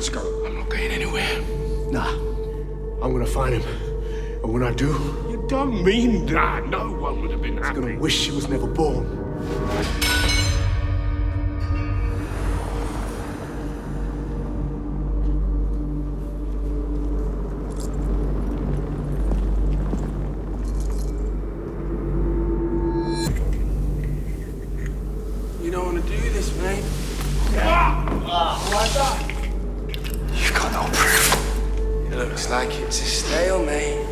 Let's go. I'm not going anywhere. Nah. I'm gonna find him. And when I do... You don't mean that. No one would have been happy. I'm gonna wish she was never born. You don't want to do this, mate. Why's that? You've got no proof. It looks like it's a stalemate.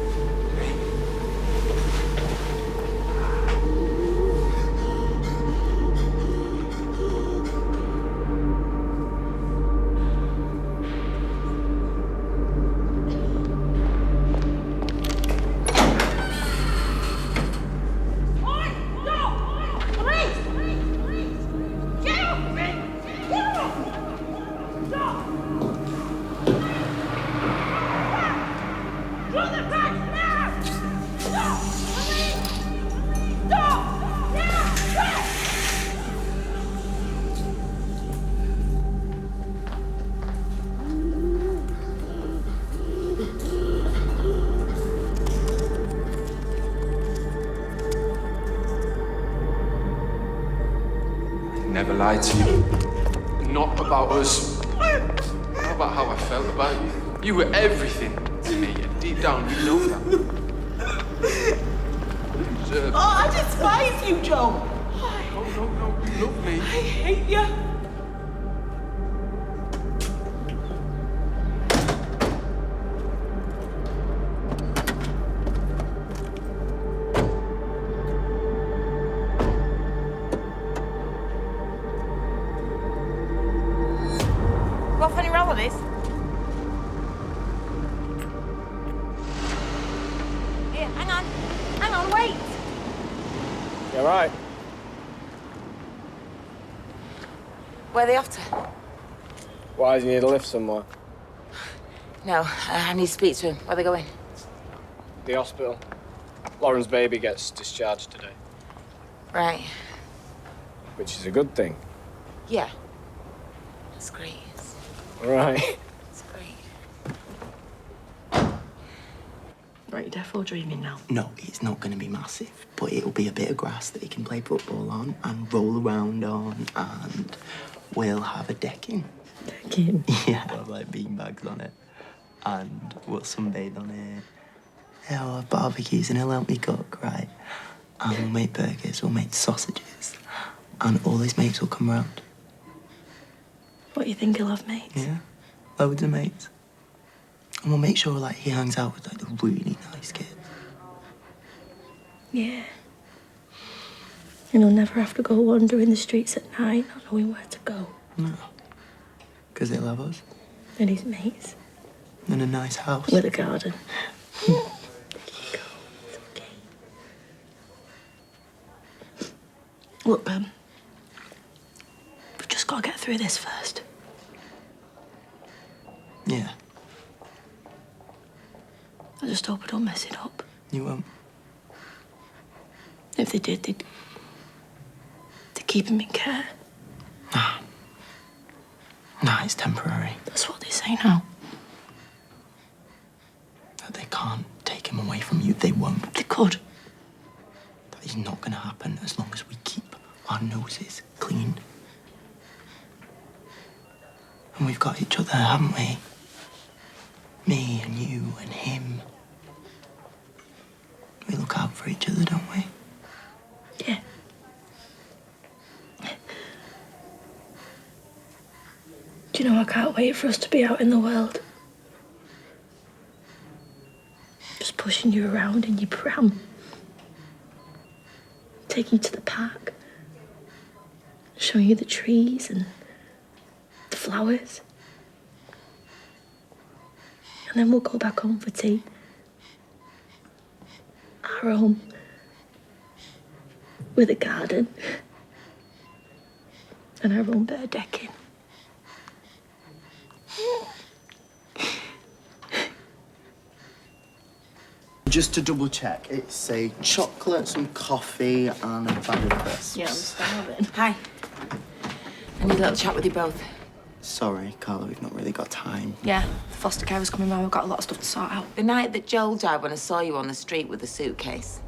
Never lied to you. Not about us. Not about how I felt about you. You were everything to me, and deep down you know that. Oh, I despise you, Joe. No, you love me. I hate you. Got funny relatives? Here, hang on, wait. You all right? Where are they off to? Why do you need a lift somewhere? No, I need to speak to him. Where are they going? The hospital. Lauren's baby gets discharged today, Right. which is a good thing. Yeah. That's great. Right. That's great. Right, you're definitely dreaming now. No, it's not going to be massive, but it'll be a bit of grass that he can play football on and roll around on, and we'll have a decking. Decking? Yeah, we'll have like beanbags on it, and we'll sunbathe on it. Yeah, we'll have barbecues, and he'll help me cook, right? And we'll make burgers, we'll make sausages, and all his mates will come round. What, you think he'll have mates? Yeah, loads of mates. And we'll make sure, like, he hangs out with, like, the really nice kids. Yeah. And he'll never have to go wandering the streets at night, not knowing where to go. No. Because they love us. And his mates. In a nice house. With a garden. There you go. It's okay. Look, we've just got to get through this first. Yeah, I just hope I don't mess it up. you won't. If they did, they'd keep him in care. Nah, it's temporary. That's what they say now. That they can't take him away from you. They won't. They could. That is not going to happen as long as we keep our noses clean. And we've got each other, haven't we? Me and you and him. We look out for each other, don't we? Yeah. Do you know, I can't wait for us to be out in the world. Just pushing you around in your pram. Taking you to the park. Showing you the trees and the flowers. And then we'll go back home for tea. Our home. With a garden. And our own bit of decking. Just to double check, it's a chocolate, some coffee, and a bag of crisps. Yeah, I'm starving. Hi. I need a little chat with you both. Sorry, Carla, we've not really got time. Yeah, the foster carer's coming round. We've got a lot of stuff to sort out. The night that Joel died, when I saw you on the street with the suitcase.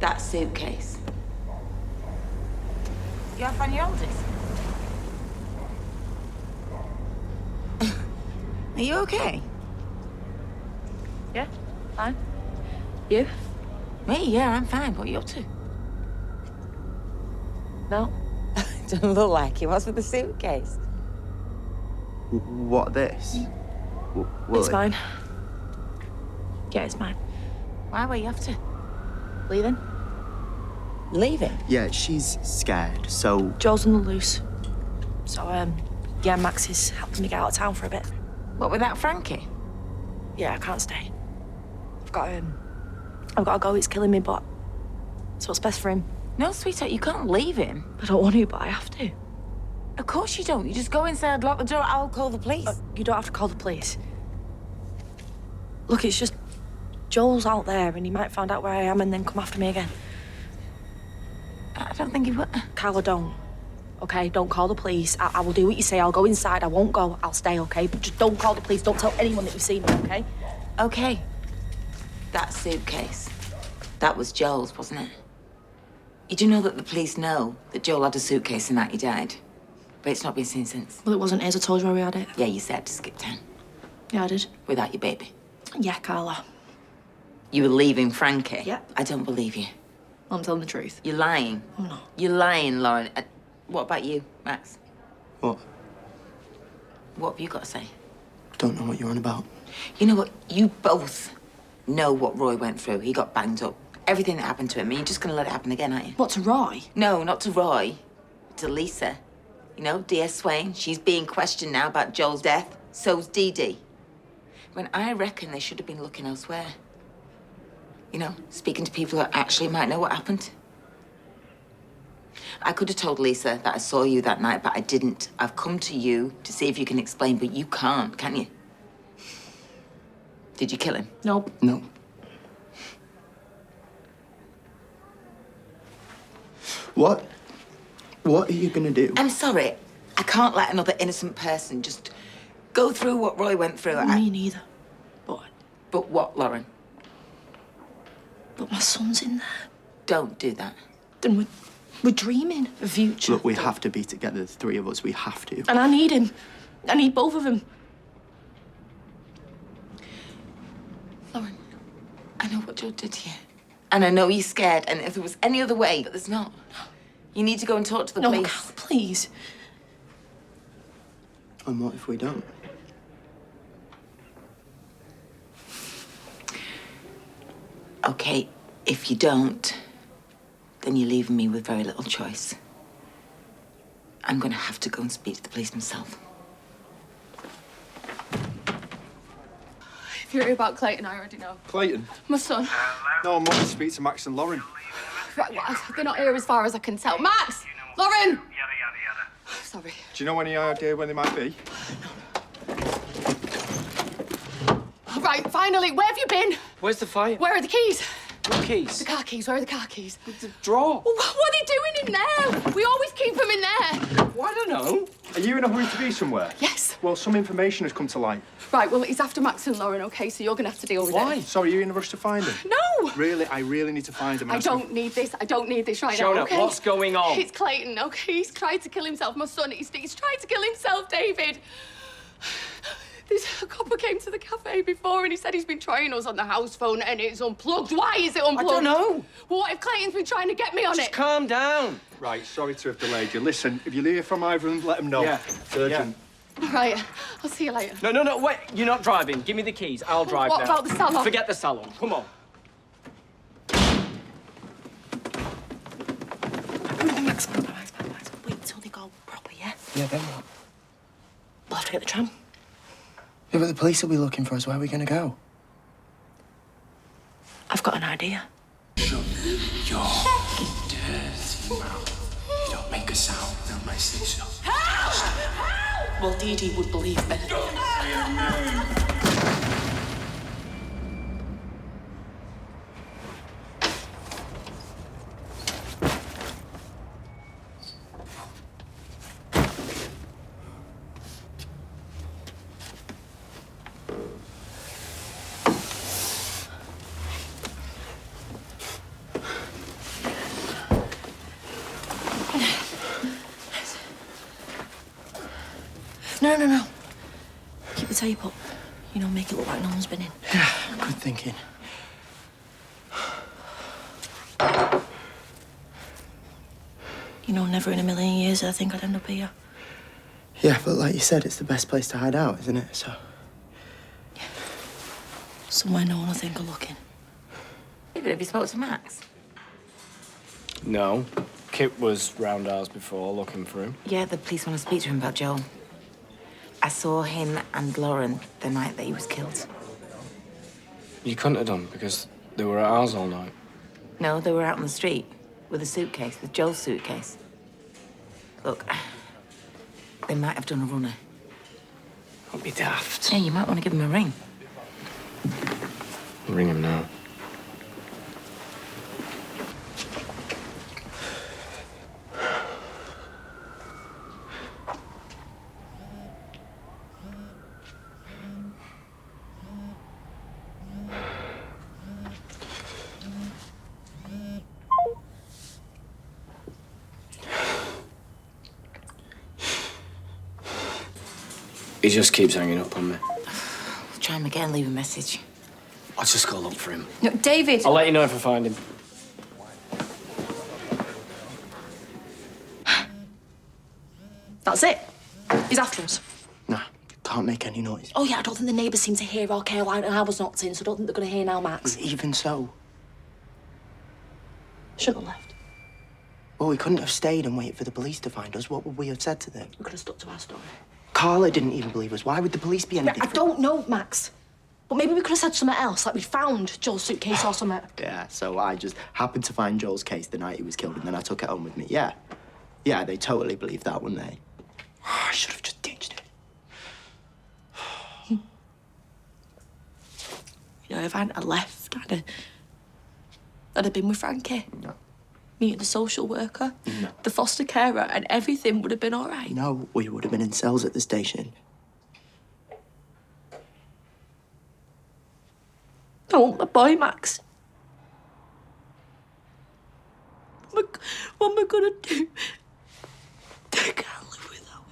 That suitcase. You have on your oldest? Are you okay? Yeah, fine. You? Me? Yeah, I'm fine. What are you up to? No. Don't look like you. What's with the suitcase? What, this? It's mine. Yeah, it's mine. Why were you off to? Leaving? Leaving? Yeah, she's scared, so... Joel's on the loose. So, yeah, Max is helping me get out of town for a bit. What, without Frankie? Yeah, I can't stay. I've got to go. It's killing me, but it's what's best for him. No, sweetheart, you can't leave him. I don't want to, but I have to. Of course you don't. You just go inside, lock the door, I'll call the police. You don't have to call the police. Look, it's just Joel's out there and he might find out where I am and then come after me again. I don't think he would. Carla, don't. Okay, don't call the police. I will do what you say. I'll go inside. I won't go. I'll stay, okay? But just don't call the police. Don't tell anyone that you've seen me, okay? Okay. That suitcase. That was Joel's, wasn't it? You do know that the police know that Joel had a suitcase the night he died? But it's not been seen since. Well, it wasn't his. I told you where we had it. Yeah, you said to skip town. Yeah, I did. Without your baby. Yeah, Carla. You were leaving Frankie? Yep. I don't believe you. I'm telling the truth. You're lying. I'm not. You're lying, Lauren. What about you, Max? What? What have you got to say? Don't know what you're on about. You know what? You both know what Roy went through. He got banged up. Everything that happened to him. And you're just going to let it happen again, aren't you? What, to Roy? No, not to Roy. To Lisa. You know, dear Swain. She's being questioned now about Joel's death. So's Dee Dee. When I reckon they should have been looking elsewhere. You know, speaking to people who actually might know what happened. I could have told Lisa that I saw you that night, but I didn't. I've come to you to see if you can explain, but you can't, can you? Did you kill him? Nope. No. What? What are you gonna do? I'm sorry. I can't let another innocent person just go through what Roy went through. Me neither. But what, Lauren? But my son's in there. Don't do that. Then we're dreaming of a future. Look, we have to be together, the three of us. We have to. And I need him. I need both of them. Lauren, I know what Joe did to you. And I know you're scared, and if there was any other way, but there's not. You need to go and talk to the police. No, Carla, please. And what if we don't? Okay, if you don't, then you're leaving me with very little choice. I'm gonna have to go and speak to the police myself. If you're about Clayton, I already know. Clayton? My son. No, I'm wanting to speak to Max and Lauren. Right, well, they're not here as far as I can tell. Max! Lauren! Sorry. Do you know any idea when they might be? Right, finally, where have you been? Where's the fire? Where are the keys? What keys? The car keys, where are the car keys? The drawer. Well, what are they doing in there? We always keep them in there. Well, I don't know. Are you in a hurry to be somewhere? Yes. Well, some information has come to light. Right, well, he's after Max and Lauren, okay? So you're gonna have to deal with Why? it. Sorry, are you in a rush to find them? No! Really? I really need to find them. I don't need this. I don't need this right Shut now, up. okay? What's going on? It's Clayton, okay? He's tried to kill himself. My son, he's tried to kill himself, David. This copper came to the cafe before and he said he's been trying us on the house phone and it's unplugged. Why is it unplugged? I don't know. Well, what if Clayton's been trying to get me on Just it? calm down. Right, sorry to have delayed you. Listen, if you hear from either of them, let them know. Yeah. Urgent. Right, I'll see you later. No, wait. You're not driving. Give me the keys. I'll drive What now. about the salon? Forget the salon. Come on. Max, wait till they go proper, yeah? Yeah, then what? We'll have to get the tram. Yeah, but the police will be looking for us. Where are we gonna go? I've got an idea. Your dirty mouth. You don't make a sound. I might say so. Well, Dee Dee would believe me. No. Keep the tape up. You know, make it look like no one's been in. Yeah, good thinking. You know, never in a million years I think I'd end up here. Yeah, but like you said, it's the best place to hide out, isn't it? So... Yeah. Somewhere no one will think of looking. David, have you spoke to Max? No. Kit was round ours before, looking for him. Yeah, the police want to speak to him about Joel. I saw him and Lauren the night that he was killed. You couldn't have done, because they were at ours all night. No, they were out on the street with a suitcase, with Joel's suitcase. Look, they might have done a runner. Don't be daft. Yeah, you might want to give him a ring. I'll ring him now. He just keeps hanging up on me. Try him again, leave a message. I'll just go look for him. No, David! I'll let you know if I find him. That's it. He's after us. Nah, can't make any noise. Oh, yeah, I don't think the neighbours seem to hear or care why I was knocked in, so I don't think they're going to hear now, Max. Even so. Should have left. Well, we couldn't have stayed and waited for the police to find us. What would we have said to them? We could have stuck to our story. Carla didn't even believe us. Why would the police be any I different? don't know, Max. But maybe we could have said something else, like we found Joel's suitcase or something. Yeah, so I just happened to find Joel's case the night he was killed, and then I took it home with me. Yeah. Yeah, they totally believed that, wouldn't they? I should have just ditched it. You know, if I hadn't left, I'd have been with Frankie. No. Me and the social worker, No. the foster carer, and everything would have been all right. No, we would have been in cells at the station. I want my boy, Max. What am I gonna do? I can't live without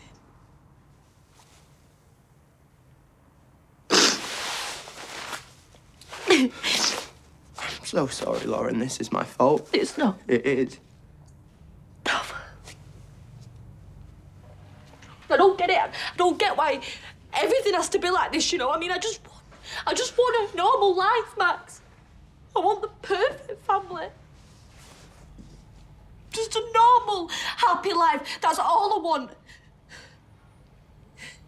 him. I'm so sorry, Lauren. This is my fault. It's not. It is. No. I don't get it. I don't get why everything has to be like this, you know? I mean, I just want a normal life, Max. I want the perfect family. Just a normal, happy life. That's all I want.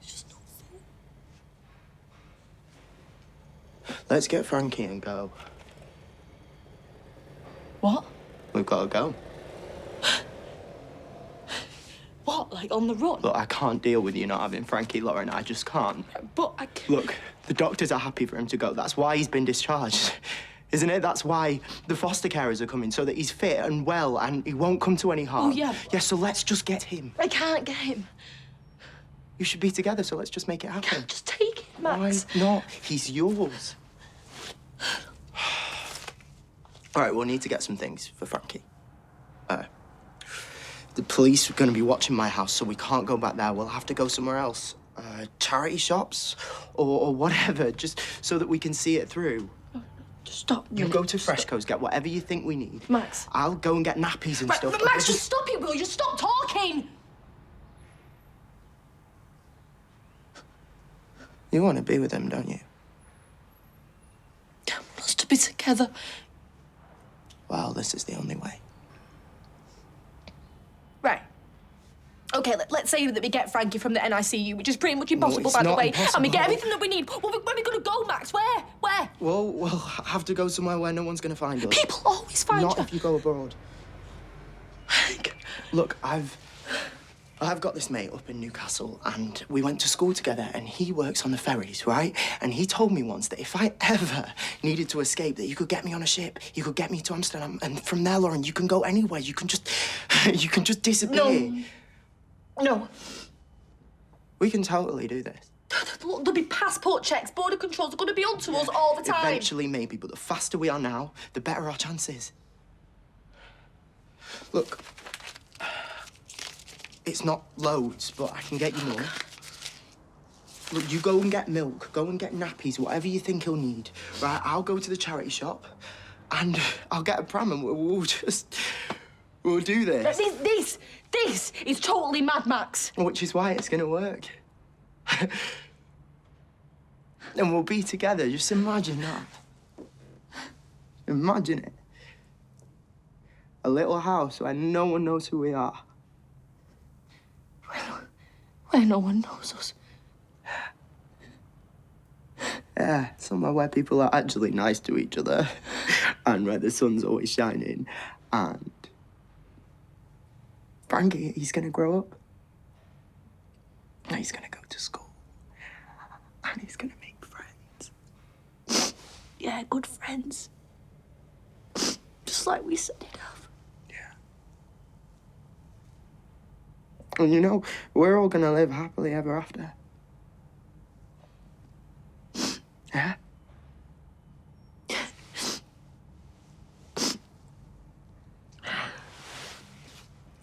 It's just not fair. Let's get Frankie and go. What? We've got to go. What, like on the run? Look, I can't deal with you not having Frankie, Lauren. I just can't. But I can't. Look, the doctors are happy for him to go. That's why he's been discharged. Isn't it? That's why the foster carers are coming, so that he's fit and well and he won't come to any harm. Oh, yeah. Yeah, so let's just get him. I can't get him. You should be together, so let's just make it I happen. can't just take it, Max. Why not? He's yours. All right, we'll need to get some things for Frankie. The police are going to be watching my house, so we can't go back there. We'll have to go somewhere else. Charity shops or whatever, just so that we can see it through. Just stop. You go to Freshco's, get whatever you think we need. Max. I'll go and get nappies and Right, stuff. but Max, just stop it, will you? Stop talking! You want to be with him, don't you? I want us to be together. Well, this is the only way. Right. Okay, let's say that we get Frankie from the NICU, which is pretty much impossible, it's by the not way. impossible. And we get everything that we need. Where are we going to go, Max? Where? Where? Well, we'll have to go somewhere where no one's going to find us. People always find Not you. if you go abroad. Look, I've got this mate up in Newcastle, and we went to school together, and he works on the ferries, right? And he told me once that if I ever needed to escape, that you could get me on a ship, you could get me to Amsterdam, and from there, Lauren, you can go anywhere. You can just disappear. No. We can totally do this. Look, there'll be passport checks, border controls. They're going to be onto us all the time. Eventually, maybe, but the faster we are now, the better our chances. Look, it's not loads, but I can get you more. Look, you go and get milk, go and get nappies, whatever you think he'll need. Right, I'll go to the charity shop and I'll get a pram and we'll do this. This is totally Mad Max. Which is why it's gonna work. And we'll be together, just imagine that. Imagine it. A little house where no one knows who we are. Where no one knows us. Yeah, somewhere where people are actually nice to each other and where the sun's always shining. And Frankie, he's gonna grow up. And he's gonna go to school. And he's gonna make friends. Yeah, good friends. Just like we said he'd have. Yeah. And you know, we're all gonna live happily ever after. Yeah?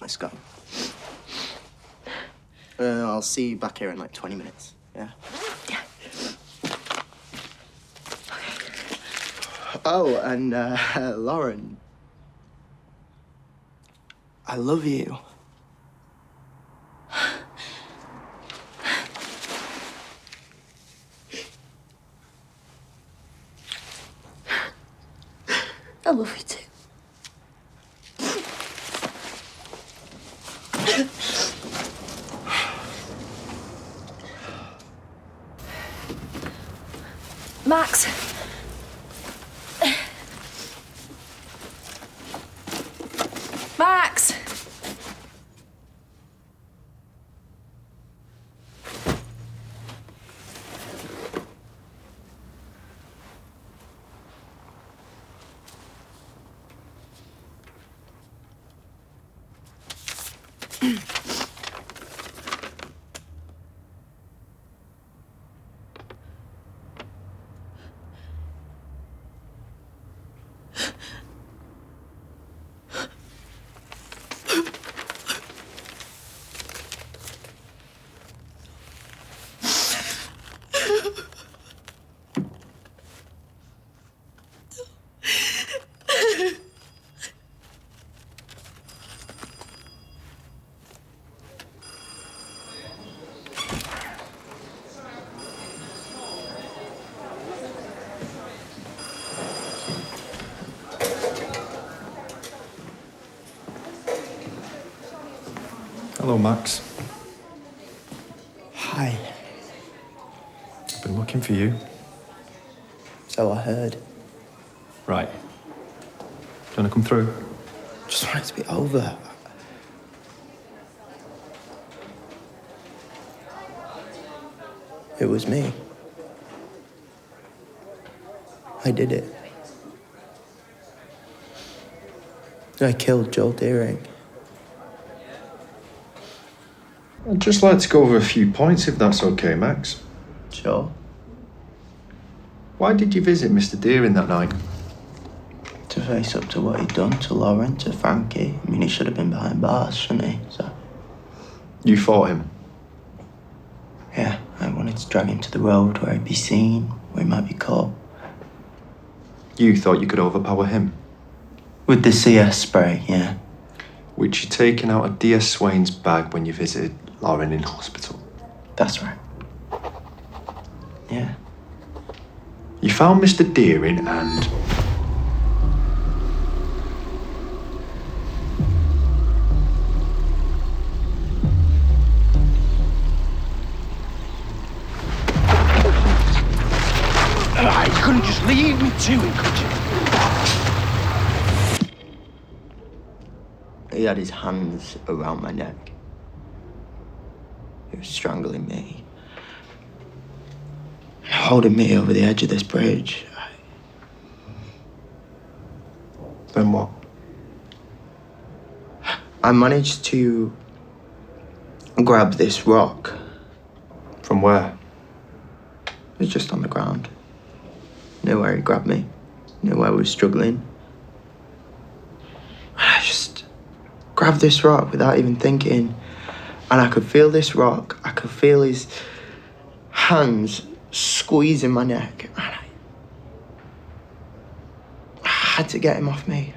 Let's go. I'll see you back here in like 20 minutes. Yeah? Yeah. Oh, and Lauren. I love you. I love you too. Max. Max. Hello, Max. Hi. I've been looking for you. So I heard. Right. Do you want to come through? Just want it to be over. It was me. I did it. I killed Joel Deering. I'd just like to go over a few points, if that's okay, Max. Sure. Why did you visit Mr. Deering that night? To face up to what he'd done to Lauren, to Frankie. I mean, he should have been behind bars, shouldn't he? So, You fought him? yeah, I wanted to drag him to the road where he'd be seen, where he might be caught. You thought you could overpower him? With the CS spray, yeah. Which you'd taken out of DS Swain's bag when you visited Lauren in hospital. That's right. Yeah. You found Mr. Deering and... You couldn't just leave me to it, could you? He had his hands around my neck. He was strangling me. And holding me over the edge of this bridge. Then what? I managed to grab this rock. From where? It was just on the ground. Knew where he grabbed me. Knew where we were struggling. I just grabbed this rock without even thinking. And I could feel this rock. I could feel his hands squeezing my neck, and I had to get him off me.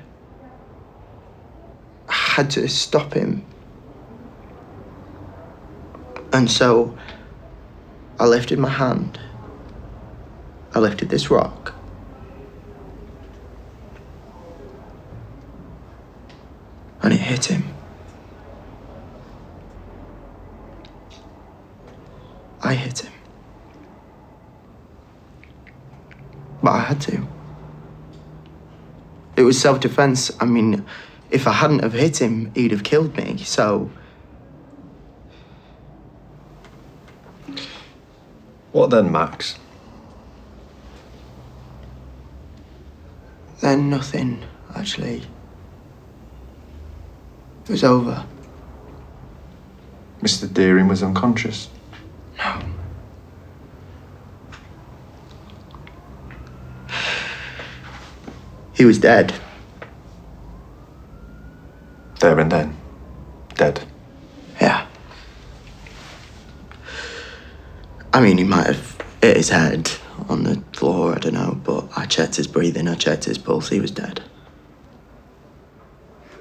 I had to stop him. And so I lifted my hand. I lifted this rock. And it hit him. I hit him. But I had to. It was self-defense. I mean, if I hadn't have hit him, he'd have killed me, so... What then, Max? Then nothing, actually. It was over. Mr. Deering was unconscious? No. He was dead. There and then? Dead? Yeah. I mean, he might have hit his head on the floor, I don't know, but I checked his breathing, I checked his pulse, he was dead.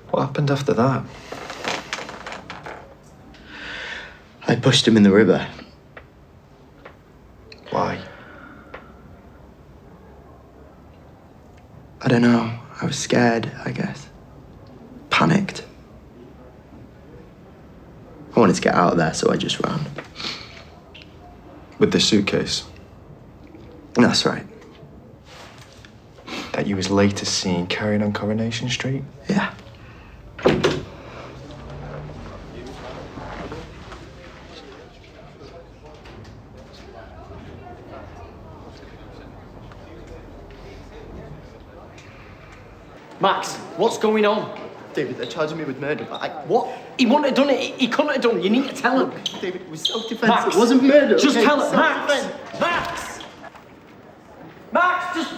What happened after that? I pushed him in the river. Why? I don't know. I was scared, I guess. Panicked. I wanted to get out of there, so I just ran. With the suitcase? That's right. That you was later seen carrying on Coronation Street? Yeah. Max, what's going on? David, they're charging me with murder, but I... What? He wouldn't have done it. He couldn't have done it. You need to tell him. David, it was self-defense. Max, It wasn't murder. Just okay? tell him. Self-defense. Max! Max! Max, just...